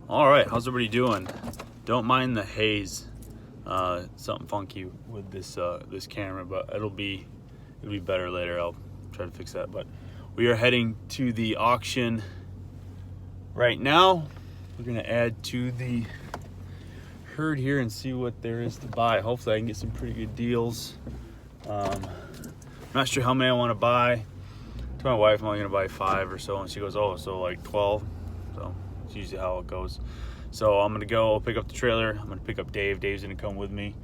All right, how's everybody doing? Don't mind the haze. Something funky with this camera, but it'll be better later. I'll try to fix that. But we are heading to the auction right now. We're gonna add to the herd here and see what there is to buy. Hopefully I can get some pretty good deals. I'm not sure how many I want to buy. To my wife, I'm only gonna buy 5 or so, and she goes, "Oh, so like 12." So it's usually how it goes. So I'm gonna go pick up the trailer. I'm gonna pick up Dave. Dave's gonna come with me,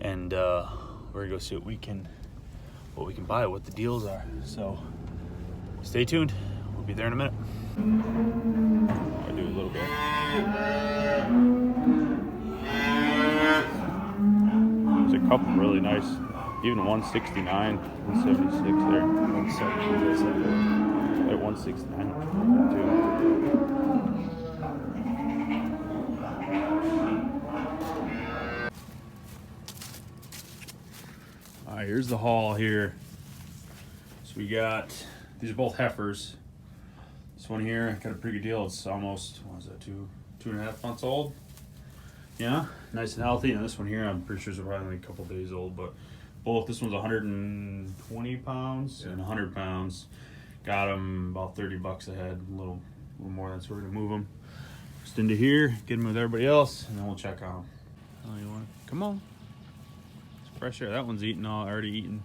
and we're gonna go see what we can buy, what the deals are. So stay tuned. We'll be there in a minute. I'll do a little bit. There's a couple really nice, even 169, 176 there, 170, at 169 too. All right, here's the haul here. So we got, these are both heifers. This one here, got a pretty good deal. It's almost, what is that, two and a half months old? Yeah, nice and healthy. And this one here, I'm pretty sure is probably only a couple days old, but both, this one's 120 pounds and 100 pounds. Got them about 30 bucks a head, a little more than, so we're gonna move them just into here, get them with everybody else, and then we'll check on them. Oh, you want to, come on. It's fresh air. That one's eating, already eaten.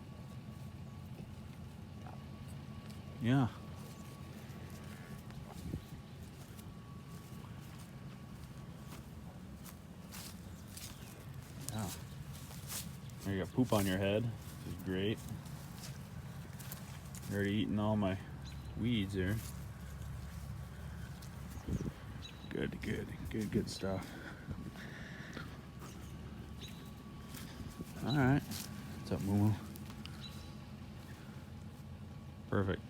Yeah. Yeah. Now you got poop on your head, which is great. You're already eating all my weeds there. Good stuff. All right. What's up, Moo? Perfect.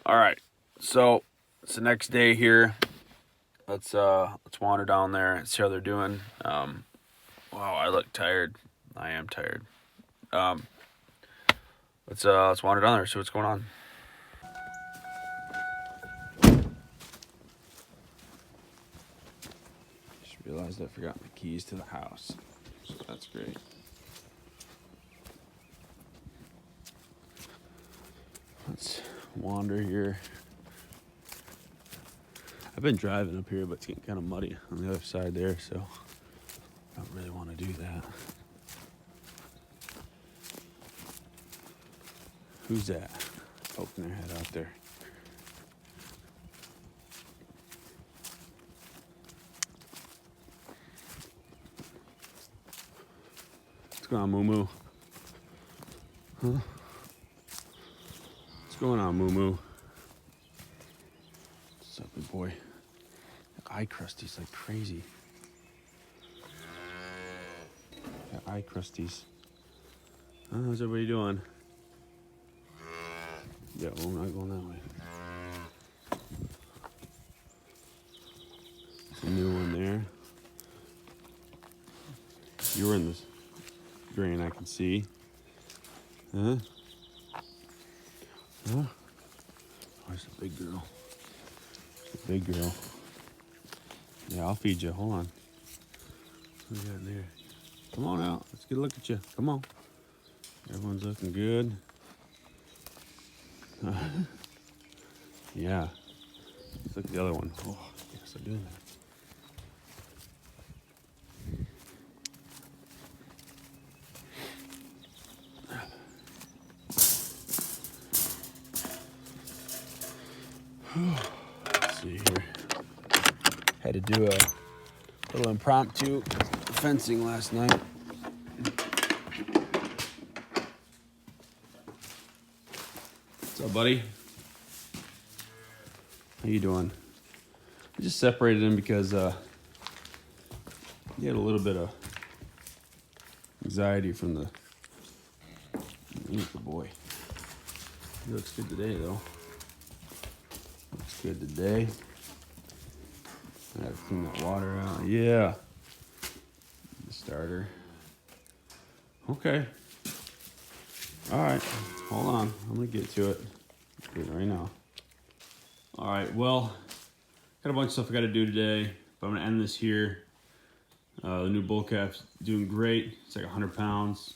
All right. So it's the next day here. Let's wander down there and see how they're doing. Wow, I look tired. I am tired. Let's wander down there and see what's going on. Just realized I forgot my keys to the house, so that's great. Let's wander here. I've been driving up here, but it's getting kind of muddy on the other side there, so I don't really want to do that. Who's that? Poking their head out there. What's going on, Moo Moo? Huh? What's going on, Moo Moo? What's up, good boy? That eye crusties like crazy. Got eye crusties. How's everybody doing? Yeah, well, I'm not going that way. There's a new one there. You're in this grain, I can see. Huh? Huh? Oh, it's a big girl. It's a big girl. Yeah, I'll feed you. Hold on. What do we got in there? Come on out. Let's get a look at you. Come on. Everyone's looking good. Yeah. Let's look at the other one. Oh, yes, I'm doing that. Let's see here. Had to do a little impromptu fencing last night. What's up, buddy? How you doing? I just separated him because he had a little bit of anxiety from the good boy. He looks good today, though. Looks good today. I gotta clean that water out. Yeah. The starter. Okay. All right. Hold on. I'm gonna get to it. Do it right now. All right. Well, got a bunch of stuff I got to do today, but I'm gonna end this here. The new bull calf's doing great. It's like 100 pounds.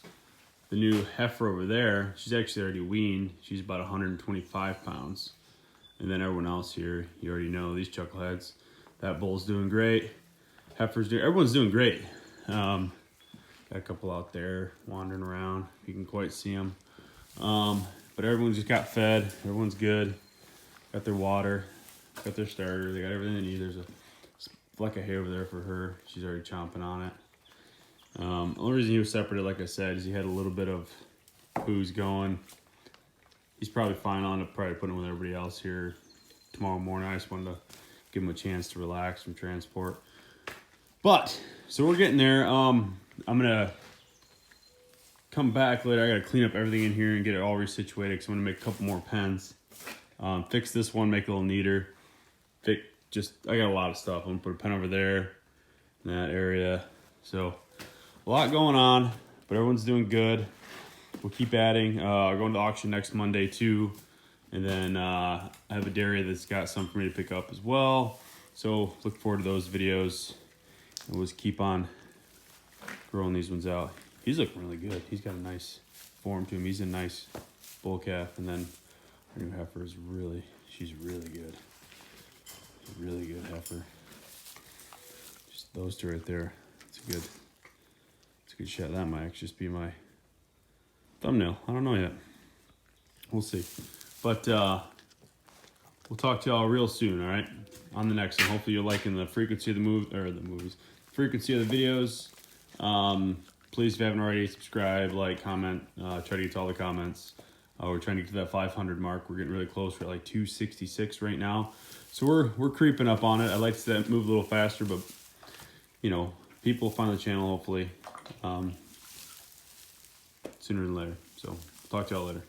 The new heifer over there, she's actually already weaned. She's about 125 pounds. And then everyone else here, you already know these chuckleheads. That bull's doing great. Heifer's doing, everyone's doing great. Got a couple out there wandering around. You can quite see them. But everyone just got fed. Everyone's good. Got their water, got their starter. They got everything they need. There's a fleck of hay over there for her. She's already chomping on it. The only reason he was separated, like I said, is he had a little bit of booze going. He's probably fine on it, probably putting with everybody else here tomorrow morning. I just wanted to give him a chance to relax from transport. But, so we're getting there. I'm gonna come back later. I gotta clean up everything in here and get it all resituated because I'm gonna make a couple more pens. Fix this one, make it a little neater. I got a lot of stuff. I'm gonna put a pen over there in that area. So, a lot going on, but everyone's doing good. We'll keep adding. I'm going to auction next Monday too. And then I have a dairy that's got some for me to pick up as well. So look forward to those videos. And we'll just keep on growing these ones out. He's looking really good. He's got a nice form to him. He's a nice bull calf. And then our new heifer is she's really good. Really good heifer. Just those two right there. It's a good shot. That might actually just be my thumbnail. I don't know yet. We'll see. But we'll talk to y'all real soon, all right? On the next one. Hopefully you're liking the frequency of frequency of the videos. Please, if you haven't already, subscribe, like, comment, try to get to all the comments. We're trying to get to that 500 mark. We're getting really close. We're at like 266 right now. So we're creeping up on it. I'd like to see that move a little faster, but you know, people will find the channel hopefully sooner than later. So talk to y'all later.